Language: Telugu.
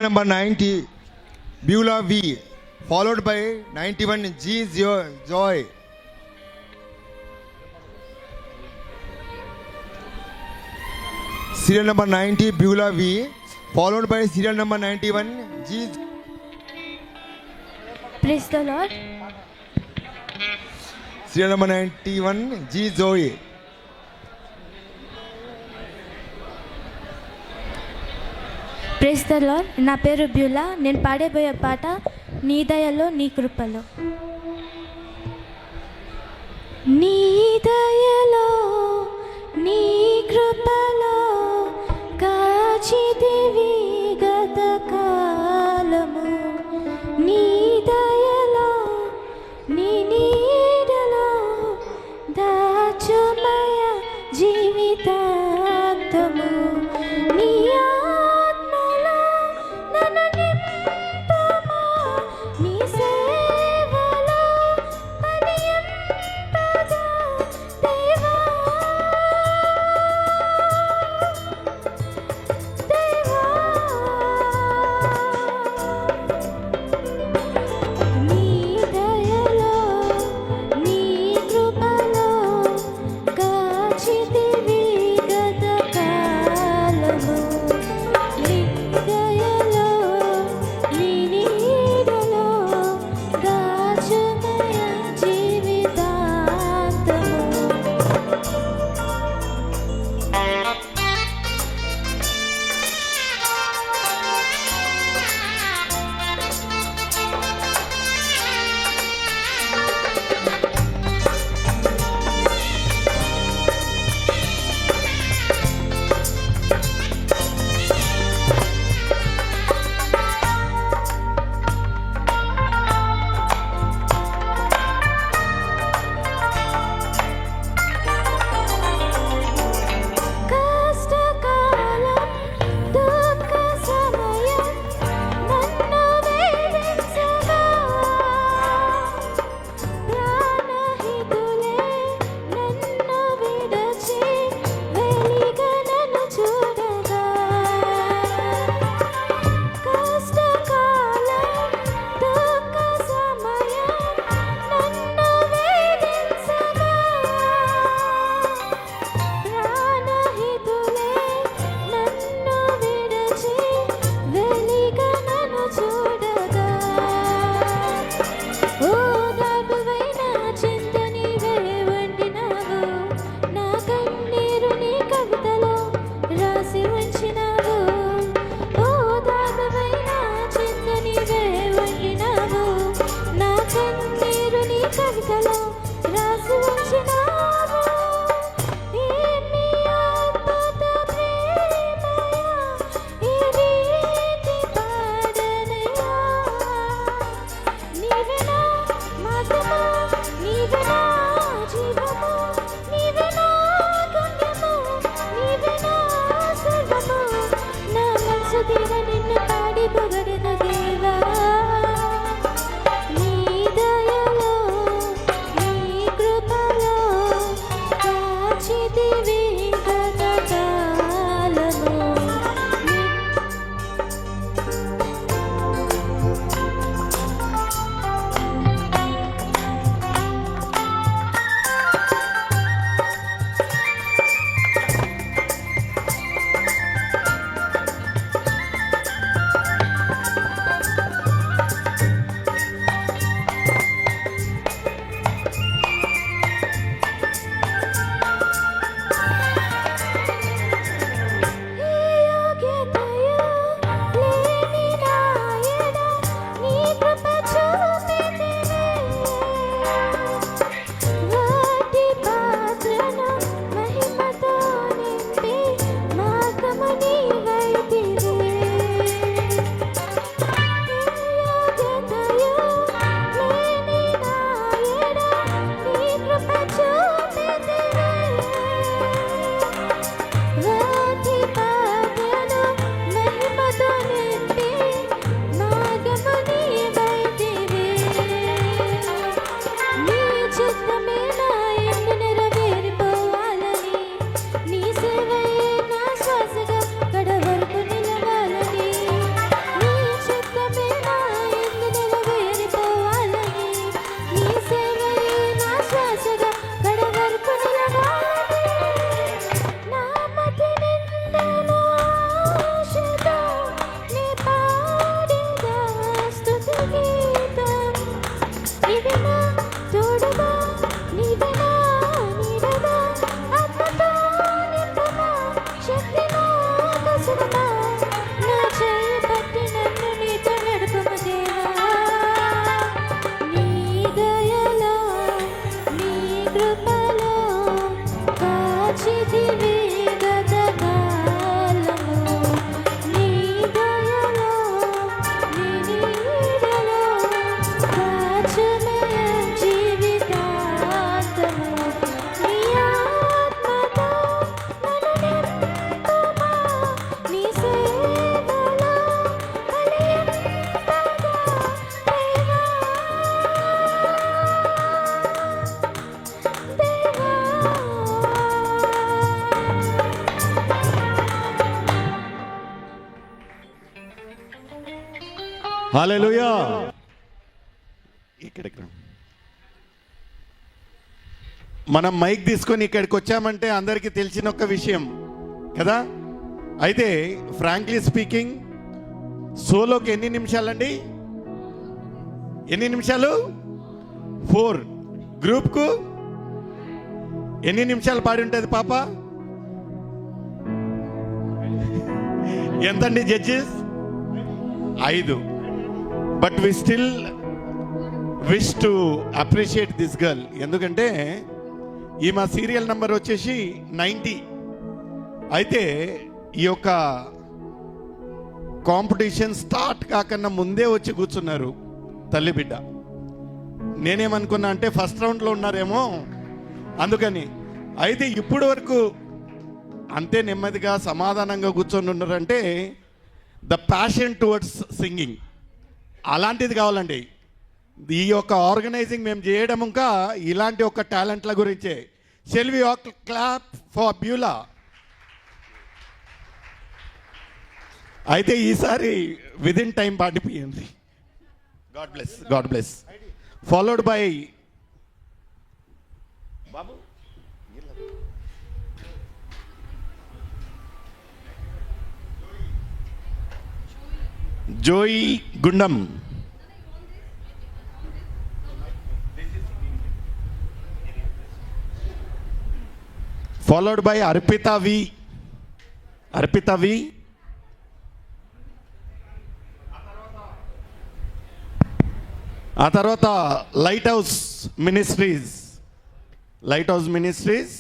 Number 90, Beulah V, followed by 91, G. Joy. Serial number 90, Beulah V, followed by serial number 91, G. Praise the Lord. Serial number 91, G. Zoe. Praise the lord. నా పేరు బ్యూలా. నేను పాడేబోయే పాట నీ దయలో నీ కృపలో. నీ దయలో నీ కృపలో కాచితివి గత కాలము. నీ దయలో నీ నీడలో దాచుమయ జీవితాంతము. నీ ఆత్మలో నన్ను నింపుమా, నీ సేవలో పనియంపగా దేవా. దేవా హల్లెలూయా. ఇక్కడికి రా. మనం మైక్ తీసుకొని ఇక్కడికి వచ్చామంటే అందరికీ తెలిసిన ఒక విషయం కదా. అయితే ఫ్రాంక్లీ స్పీకింగ్, సోలోకి ఎన్ని నిమిషాలండి? ఎన్ని నిమిషాలు? 4. గ్రూప్కు ఎన్ని నిమిషాలు పాడి ఉంటుంది పాప? ఎంతండి judges? 5. But we still wish to appreciate this girl. ఎందుకంటే ఈ మా సీరియల్ నెంబర్ వచ్చేసి 90. అయితే ఈ యొక్క కాంపిటీషన్ స్టార్ట్ కాకన్నా ముందే వచ్చి కూర్చున్నారు తల్లి బిడ్డ. నేనేమనుకున్నా అంటే ఫస్ట్ రౌండ్లో ఉన్నారేమో అందుకని. అయితే ఇప్పుడు వరకు అంతే నెమ్మదిగా సమాధానంగా కూర్చొని ఉన్నారంటే ద ప్యాషన్ టువర్డ్స్ సింగింగ్ అలాంటిది కావాలండి. ఈ యొక్క ఆర్గనైజింగ్ మేము చేయడం ఇంకా ఇలాంటి ఒక టాలెంట్ల గురించే. Shall we clap for Beulah. అయితే ఈసారి విదిన్ టైం పాడిపోయింది. God bless, God bless. Followed by Babu Joy Gundam. Followed by Arpita V. Arpita V. ఆ తర్వాత light house ministries. Light house ministries